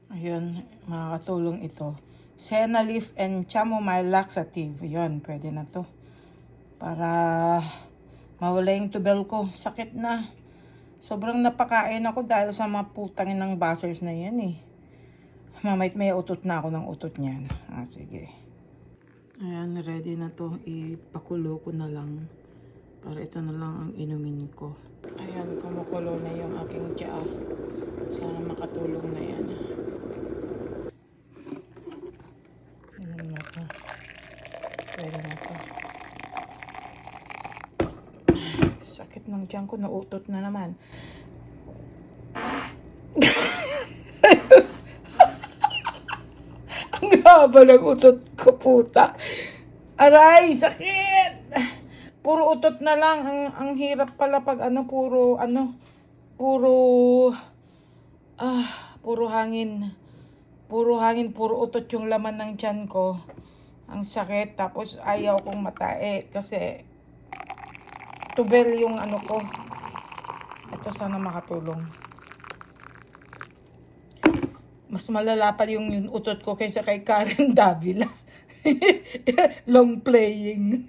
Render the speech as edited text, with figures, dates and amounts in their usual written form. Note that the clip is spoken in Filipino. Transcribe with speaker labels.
Speaker 1: Ayun, makakatulong ito. Senna leaf and chamomile laxative. Ayun, pwede na to. Para mawala yung tubel ko. Sakit na. Sobrang napakain ako dahil sa mga putangin ng buzzers na yan eh. Mamait may utot na ako ng utot niyan. Sige. Ayan, ready na to. Ipakulo ko na lang. Para ito na lang ang inumin ko. Ayan, kumukulo na yung aking tiyaa. Sana makatulong na yan. Ayan na to. Pwede na to. Sakit ng tiyan ko. Nautot na naman. Ang haba ng utot ko, puta. Aray, sakit! Puro utot na lang. Ang hirap pala pag puro hangin. Puro hangin, puro utot yung laman ng tiyan ko. Ang sakit. Tapos ayaw kong matae kasi tubel yung ko. Ito sana makatulong. Mas malala pa yung utot ko kaysa kay Karen Davila. Long playing.